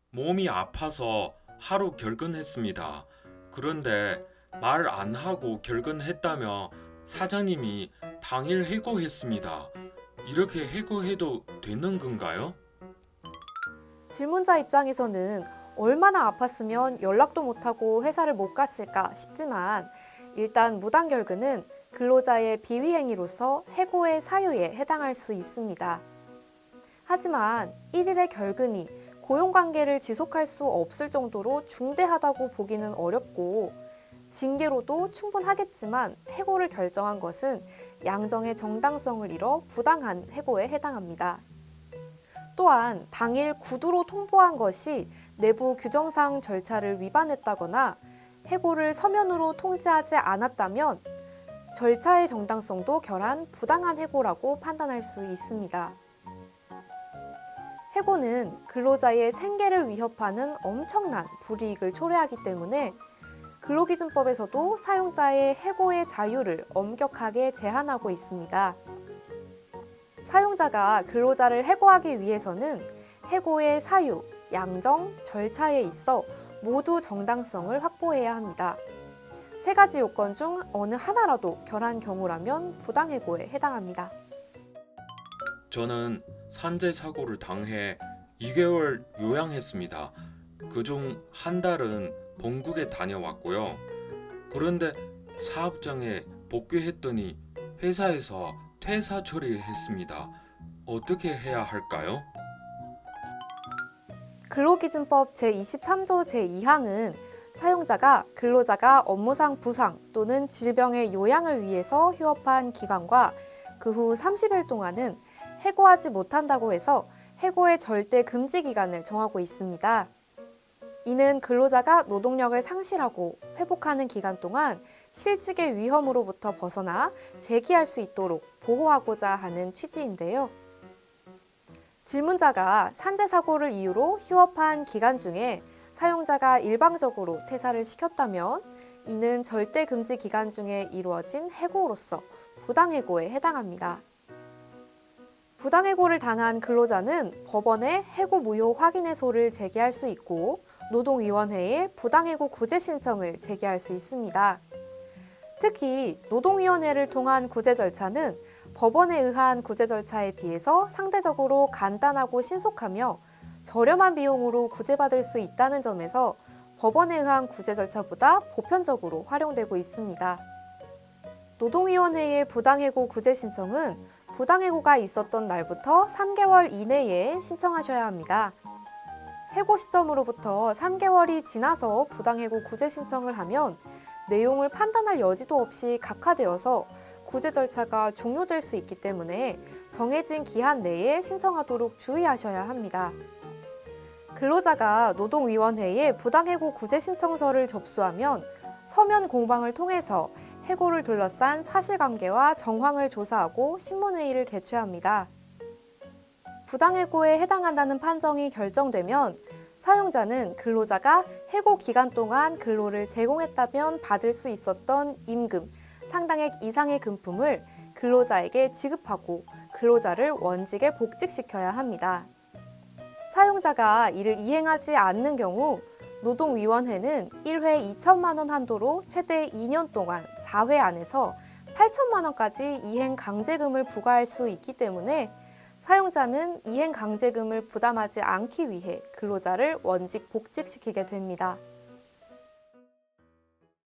몸이 아파서 하루 결근했습니다. 그런데 말 안 하고 결근했다며 사장님이 당일 해고했습니다. 이렇게 해고해도 되는 건가요? 질문자 입장에서는 얼마나 아팠으면 연락도 못하고 회사를 못 갔을까 싶지만 일단 무단결근은 근로자의 비위행위로서 해고의 사유에 해당할 수 있습니다. 하지만 1일의 결근이 고용관계를 지속할 수 없을 정도로 중대하다고 보기는 어렵고 징계로도 충분하겠지만 해고를 결정한 것은 양정의 정당성을 잃어 부당한 해고에 해당합니다. 또한 당일 구두로 통보한 것이 내부 규정상 절차를 위반했다거나 해고를 서면으로 통지하지 않았다면 절차의 정당성도 결한 부당한 해고라고 판단할 수 있습니다. 해고는 근로자의 생계를 위협하는 엄청난 불이익을 초래하기 때문에 근로기준법에서도 사용자의 해고의 자유를 엄격하게 제한하고 있습니다. 사용자가 근로자를 해고하기 위해서는 해고의 사유, 양정, 절차에 있어 모두 정당성을 확보해야 합니다. 세 가지 요건 중 어느 하나라도 결한 경우라면 부당해고에 해당합니다. 저는 산재 사고를 당해 2개월 요양했습니다. 그중 한 달은 본국에 다녀왔고요. 그런데 사업장에 복귀했더니 회사에서 퇴사 처리했습니다. 어떻게 해야 할까요? 근로기준법 제23조 제2항은 사용자가 근로자가 업무상 부상 또는 질병의 요양을 위해서 휴업한 기간과 그 후 30일 동안은 해고하지 못한다고 해서 해고의 절대 금지 기간을 정하고 있습니다. 이는 근로자가 노동력을 상실하고 회복하는 기간 동안 실직의 위험으로부터 벗어나 재기할 수 있도록 보호하고자 하는 취지인데요. 질문자가 산재 사고를 이유로 휴업한 기간 중에 사용자가 일방적으로 퇴사를 시켰다면 이는 절대 금지 기간 중에 이루어진 해고로서 부당해고에 해당합니다. 부당해고를 당한 근로자는 법원에 해고 무효 확인해소를 제기할 수 있고 노동위원회에 부당해고 구제 신청을 제기할 수 있습니다. 특히 노동위원회를 통한 구제 절차는 법원에 의한 구제 절차에 비해서 상대적으로 간단하고 신속하며 저렴한 비용으로 구제받을 수 있다는 점에서 법원에 의한 구제 절차보다 보편적으로 활용되고 있습니다. 노동위원회의 부당해고 구제 신청은 부당해고가 있었던 날부터 3개월 이내에 신청하셔야 합니다. 해고 시점으로부터 3개월이 지나서 부당해고 구제 신청을 하면 내용을 판단할 여지도 없이 각하되어서 구제 절차가 종료될 수 있기 때문에 정해진 기한 내에 신청하도록 주의하셔야 합니다. 근로자가 노동위원회에 부당해고 구제 신청서를 접수하면 서면 공방을 통해서 해고를 둘러싼 사실관계와 정황을 조사하고 신문회의를 개최합니다. 부당해고에 해당한다는 판정이 결정되면 사용자는 근로자가 해고 기간 동안 근로를 제공했다면 받을 수 있었던 임금, 상당액 이상의 금품을 근로자에게 지급하고 근로자를 원직에 복직시켜야 합니다. 사용자가 이를 이행하지 않는 경우 노동위원회는 1회 2천만 원 한도로 최대 2년 동안 4회 안에서 8천만 원까지 이행 강제금을 부과할 수 있기 때문에 사용자는 이행 강제금을 부담하지 않기 위해 근로자를 원직 복직시키게 됩니다.